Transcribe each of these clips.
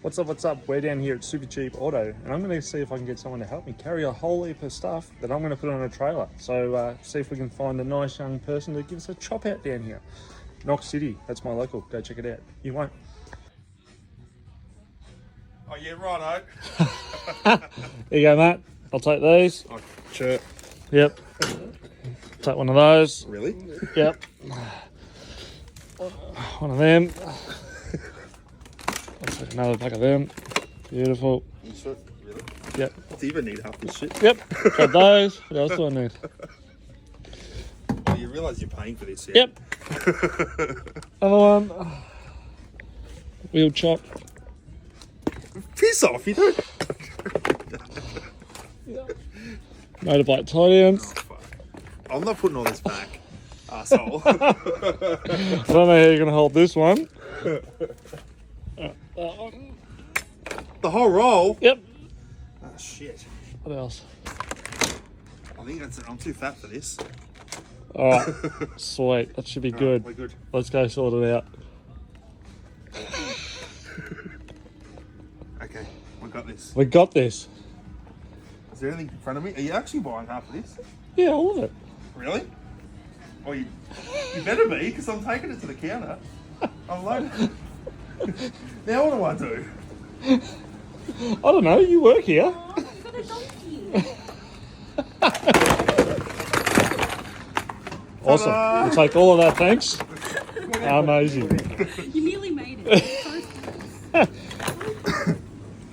What's up? We're down here at Supercheap Auto, and I'm going to see if I can get someone to help me carry a whole heap of stuff that I'm going to put on a trailer. So see if we can find a nice young person to give us a chop out down here. Knox City, that's my local. Go check it out. You won't. Oh yeah, righto. There you go, Matt. I'll take these. Oh, sure. Yep. Take one of those. Really? Yep. One of them. I'll take another pack of them. Beautiful. You sure? Really? Yep. Do you even need half this shit? Yep. Got those. What else do I need? Oh, you realise you're paying for this, yeah? Yep. Another one. Wheel chop. Piss off, you don't. Motorbike tie downs. Oh, fuck. I'm not putting all this back, asshole. I don't know how you're going to hold this one. That one. The whole roll? Yep. Oh, shit. What else? I think that's it. I'm too fat for this. Alright. Sweet. That should be good. We're good. Let's go sort it out. Okay, we got this. We got this. Is there anything in front of me? Are you actually buying half of this? Yeah, all of it. Really? Oh, you better be, because I'm taking it to the counter. I'm loaded. Now what do? I don't know. You work here. Oh, you've got a donkey. Awesome. Ta-da! We'll take all of that, thanks. Amazing. You nearly made it.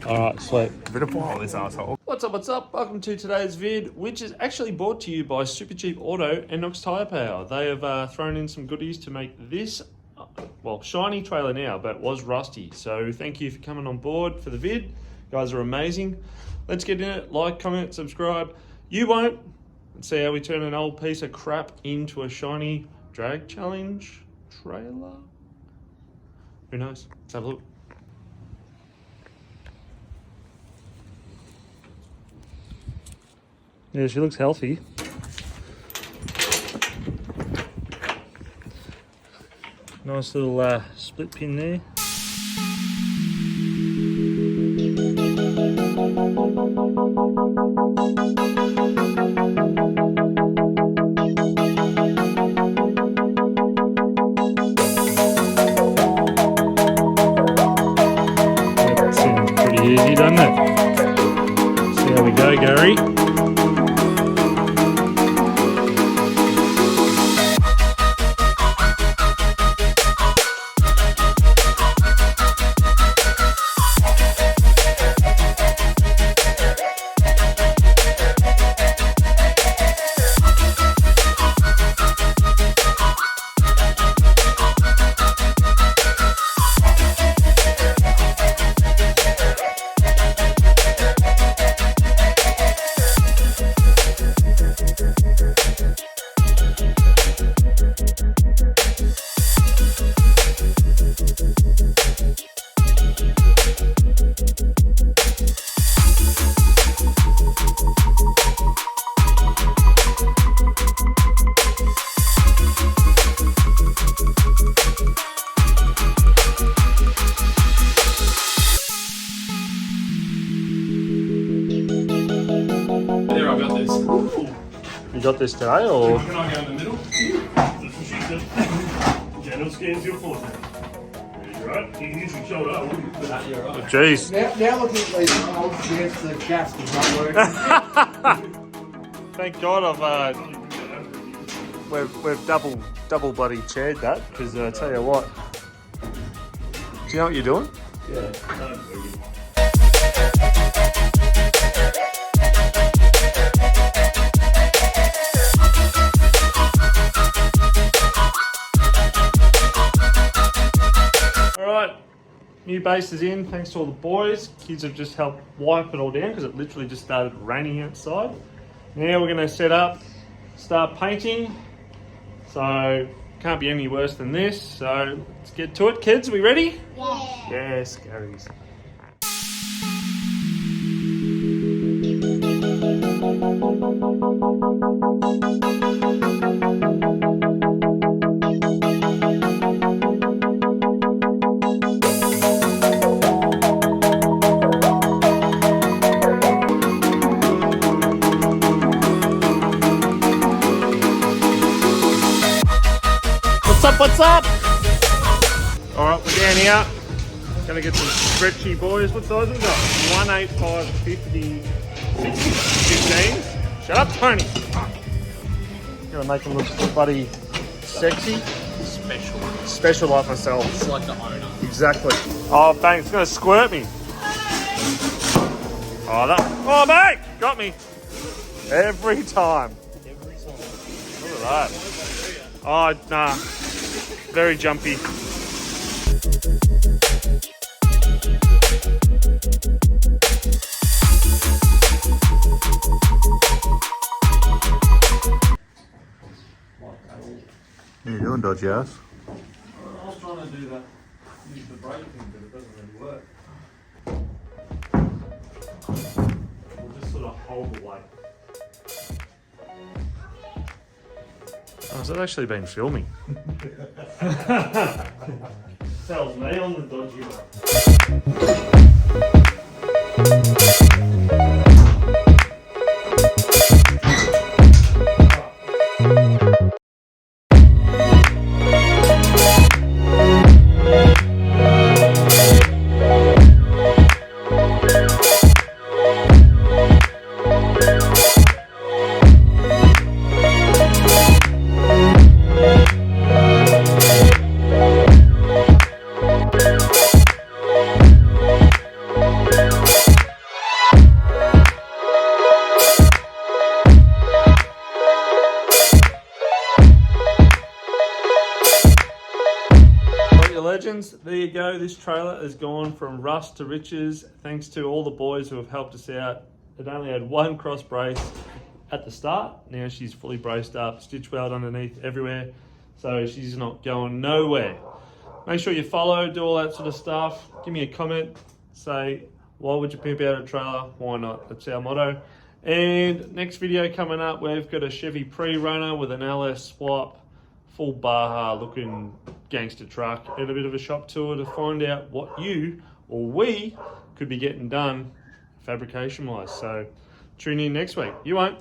Alright, sweet. Better buy this asshole. What's up? Welcome to today's vid, which is actually brought to you by Supercheap Auto and Knox Tyrepower. They have thrown in some goodies to make this, well, shiny trailer now, but was rusty. So thank you for coming on board for the vid. You guys are amazing. Let's get in it. Like, comment, subscribe. You won't. Let's see how we turn an old piece of crap into a shiny drag challenge trailer. Who knows? Let's have a look. Yeah, she looks healthy. Nice little split pin there. That seems pretty easy, doesn't it? See how we go, Gary. There, I got this. You got this today, or? Can I go in the middle? That's what she said. General scans your forehead. Right? You can use your shoulder up. Jeez. Now looking at these old yes, the gas is not working. Thank God we've double bloody chaired that, because I tell you what. Do you know what you're doing? Alright, new base is in, thanks to all the boys. Kids have just helped wipe it all down because it literally just started raining outside. Now we're going to set up, start painting. So, can't be any worse than this. So, let's get to it. Kids, are we ready? Yeah. Yes, Gary's. What's up? All right, we're down here. Gonna get some stretchy boys. What size we got? 185, 50, 60, 15. Shut up, Tony. Gonna make them look bloody sexy. Special like myself. It's like the owner. Exactly. Oh, bang, it's gonna squirt me. Oh, mate, got me. Every time. Look at that. Oh, nah. Very jumpy. What are you doing, dodgy ass? I was trying to do that, use the brake thing, but it doesn't really work. We'll just sort of hold the weight. Oh, has that actually been filming? Tells me on the dodgy one. Legends, there you go. This trailer has gone from rust to riches thanks to all the boys who have helped us out. It only had one cross brace at the start. Now she's fully braced up, stitch weld underneath everywhere, so she's not going nowhere. Make sure you follow, do all that sort of stuff. Give me a comment, say why would you pimp out a trailer? Why not? That's our motto. And next video coming up, we've got a Chevy pre-runner with an LS swap, full Baja looking gangster truck, and a bit of a shop tour to find out what you or we could be getting done fabrication wise. So tune in next week. You won't.